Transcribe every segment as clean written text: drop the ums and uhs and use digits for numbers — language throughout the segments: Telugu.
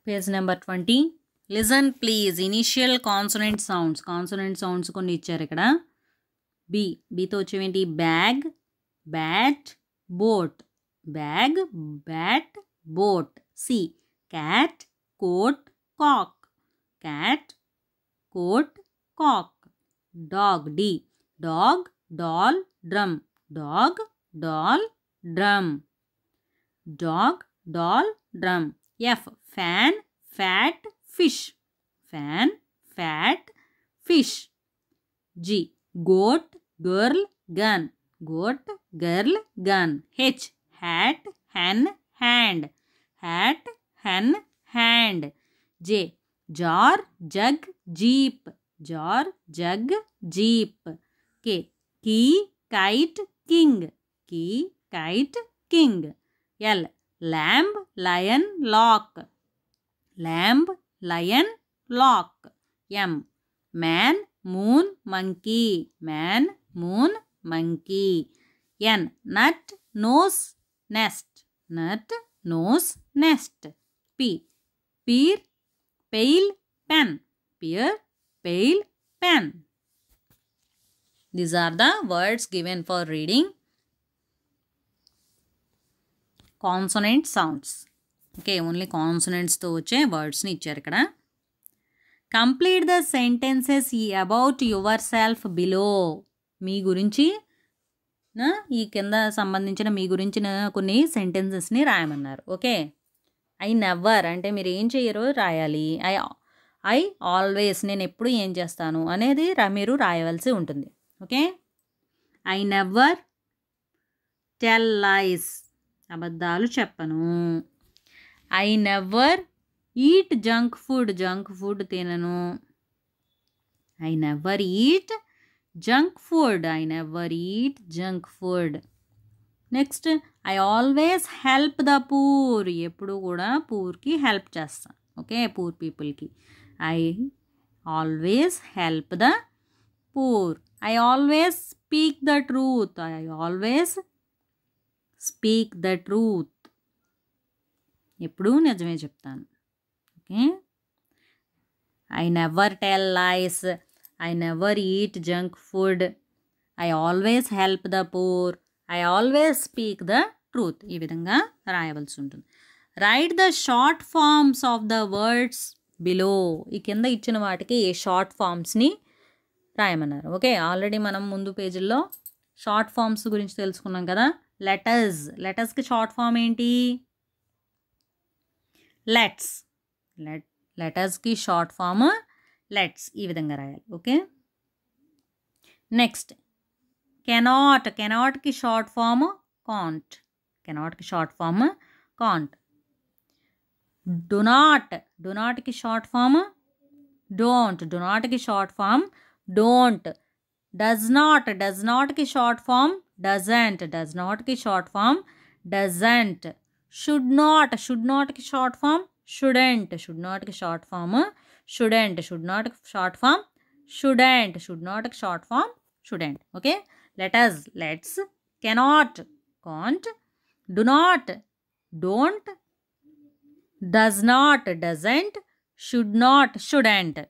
Page number 20. Listen please. Initial consonant sounds కొన్ని ఇచ్చారు ఇక్కడ. బీతో వచ్చేవేంటి? Bag, bat, boat. Bag, bat, boat. C cat, coat, cock. Cat, coat, cock. Dog. D dog, doll, drum. Dog, doll, drum. Dog, doll, drum. F fan, fat, fish. Fan, fat, fish. G goat, girl, gun. Goat, girl, gun. H hat, hen, hand. Hat, hen, hand. J jar, jug, jeep. Jar, jug, jeep. K key, kite, king. Key, kite, king. L lamb, lion, lock. lamb, lion, lock. M man, moon, monkey. Man, moon, monkey. N nut, nose, nest. Nut, nose, nest. P pear, pail, pen. Pear, pail, pen. These are the words given for reading consonant sounds. Okay, only కాన్సోనెంట్స్తో వచ్చే వర్డ్స్ని ఇచ్చారు ఇక్కడ. Complete the sentences about yourself below. మీ గురించి ఈ కింద సంబంధించిన మీ గురించిన కొన్ని సెంటెన్సెస్ని రాయమన్నారు. ఓకే, ఐ నెవర్ అంటే మీరు ఏం చేయరో రాయాలి. ఐ ఆల్వేస్ నేను ఎప్పుడు ఏం చేస్తాను అనేది మీరు రాయవలసి ఉంటుంది. Okay, I never tell lies అబద్ధాలు చెప్పను. I never eat junk food తినను. I never eat junk food. Next I always help the poor. ఎప్పుడు కూడా పూర్కి హెల్ప్ చేస్తాను. ఓకే, పూర్ పీపుల్కి. I always help the poor. I always speak the truth. ఎప్పుడూ నిజమే చెప్తాను. Okay, I never tell lies. I never eat junk food. I always help the poor. I always speak the truth. ఈ విధంగా రాయవలసి ఉంటుంది. Write the short forms of the words below. ఈ కింద ఇచ్చిన వాటికి షార్ట్ ఫార్మ్స్ని రాయమన్నారు. ఓకే, ఆల్రెడీ మనం ముందు పేజీల్లో షార్ట్ ఫార్మ్స్ గురించి తెలుసుకున్నాం కదా. లెటర్స్కి షార్ట్ ఫామ్ ఏంటి? లెటర్స్కి షార్ట్ ఫామ్ లెట్స్. ఈ విధంగా రాయాలి. ఓకే, నెక్స్ట్ కెనాట్కి షార్ట్ ఫామ్ కాంట్. డునాట్కి షార్ట్ ఫామ్ డోంట్. డస్ నాట్కి షార్ట్ ఫామ్ డజంట్. షుడ్ నాట్కి షార్ట్ ఫామ్ షుడెంట్. షుడ్ నాట్కి short form shouldn't. Okay, let's, cannot, can't, do not, don't, does not, doesn't, should not, shouldn't.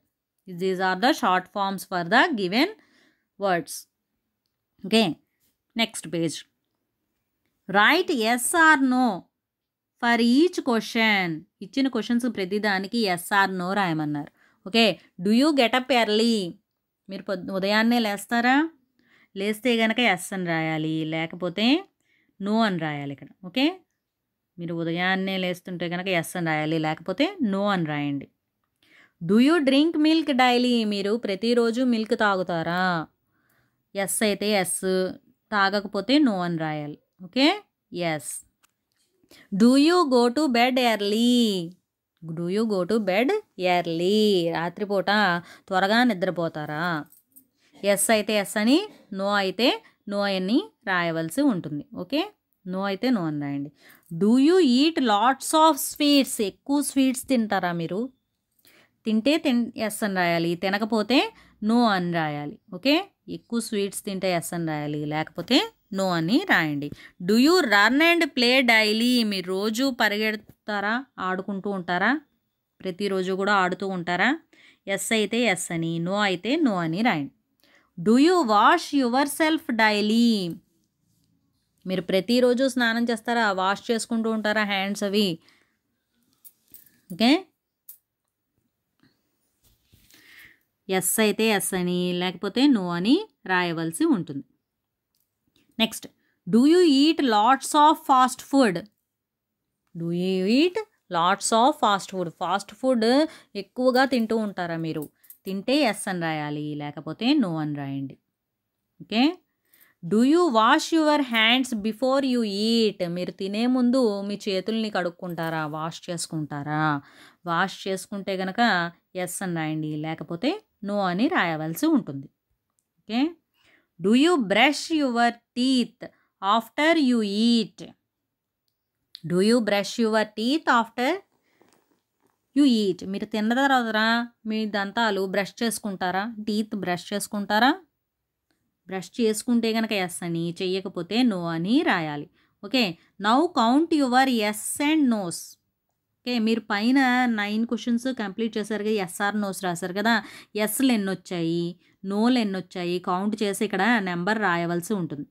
These are the short forms for the given words. Okay, next page. Write yes or no for each question. ఇచ్చిన క్వశ్చన్స్ ప్రతి దానికి yes or no రాయమన్నారు. Okay, do you get up early. మీరు ఉదయాన్నే లేస్తారా? లేస్తే కనుక ఎస్ అని రాయాలి, లేకపోతే నో అని రాయాలి ఇక్కడ. ఓకే, మీరు ఉదయాన్నే లేస్తుంటే కనుక ఎస్ అని రాయాలి, లేకపోతే నో అని రాయండి. Do you drink milk daily. మీరు ప్రతిరోజు మిల్క్ తాగుతారా? ఎస్ అయితే ఎస్, తాగకపోతే నో అని రాయాలి. Okay, yes. Do you go to bed early. రాత్రిపూట త్వరగా నిద్రపోతారా? ఎస్ అయితే ఎస్ అని, నో అయితే నో అని రాయవలసి ఉంటుంది. ఓకే, నో అయితే నో అని రాయండి. Do you eat lots of sweets. ఎక్కువ స్వీట్స్ తింటారా మీరు? తింటే ఎస్ అని రాయాలి, తినకపోతే నో అని రాయాలి. ఓకే, ఎక్కువ స్వీట్స్ తింటే ఎస్ అని రాయాలి, లేకపోతే నో అని రాయండి. Do you run and play daily. మీరు రోజు పరిగెడతారా, ఆడుకుంటూ ఉంటారా? ప్రతిరోజు కూడా ఆడుతూ ఉంటారా? ఎస్ అయితే ఎస్ అని, నో అయితే నో అని రాయండి. Do you wash your self daily? మీరు ప్రతిరోజు స్నానం చేస్తారా? వాష్ చేసుకుంటూ ఉంటారా హ్యాండ్స్ అవి? ఓకే, ఎస్ అయితే ఎస్ అని, లేకపోతే నో అని రాయవలసి ఉంటుంది. Next, do you eat lots of fast food? Do you eat lots of fast food? Fast food ఎక్కువగా తింటూ ఉంటారా మీరు? తింటే ఎస్ అని రాయాలి, లేకపోతే నో అని రాయండి. Okay, do you wash your hands before you eat? మీరు తినే ముందు మీ చేతుల్ని కడుక్కుంటారా? వాష్ చేసుకుంటారా? వాష్ చేసుకుంటే కనుక ఎస్ అని రాయండి, లేకపోతే నో అని రాయవలసి ఉంటుంది. Okay, do you brush your teeth after you eat? Do you brush your teeth after you eat? మీరు తిన్న తర్వాత మీ దంతాలు బ్రష్ చేసుకుంటారా? టీత్ బ్రష్ చేసుకుంటారా? బ్రష్ చేసుకుంటే కనుక ఎస్ అని, చెయ్యకపోతే నో అని రాయాలి. Okay, now count your yes and noes. Okay, మీరు పైన 9 క్వశ్చన్స్ కంప్లీట్ చేశారు కదా, ఎస్ఆర్ నోస్ రాశారు కదా. ఎస్లు ఎన్ని వచ్చాయి, నోలు ఎన్ని వచ్చాయి కౌంట్ చేసి ఇక్కడ నెంబర్ రాయవలసి ఉంటుంది.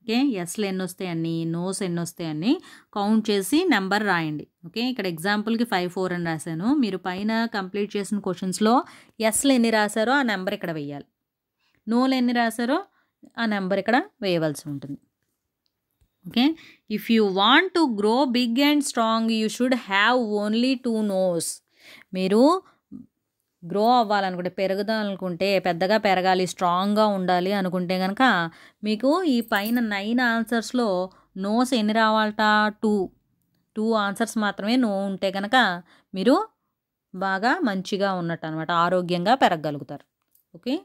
ఓకే, ఎస్లు ఎన్ని వస్తాయి అన్ని, నోస్ ఎన్ని వస్తాయి అన్ని కౌంట్ చేసి నెంబర్ రాయండి. ఓకే, ఇక్కడ ఎగ్జాంపుల్కి 5, 4 అని రాశాను. మీరు పైన కంప్లీట్ చేసిన క్వశ్చన్స్లో ఎస్లు ఎన్ని రాశారో ఆ నెంబర్ ఇక్కడ వేయాలి, నోలు ఎన్ని రాశారో ఆ నెంబర్ ఇక్కడ వేయవలసి ఉంటుంది. Okay, if you want to grow big and strong you should have only 2 noes. మీరు గ్రో అవ్వాలనుకుంటే, పెరగదాలనుకుంటే, పెద్దగా పెరగాలి, స్ట్రాంగ్గా ఉండాలి అనుకుంటే కనుక మీకు ఈ పైన 9 ఆన్సర్స్లో నోస్ ఎన్ని రావాలట? 2 ఆన్సర్స్ మాత్రమే నో ఉంటే కనుక మీరు బాగా మంచిగా ఉన్నట్టు అనమాట, ఆరోగ్యంగా పెరగగలుగుతారు. ఓకే.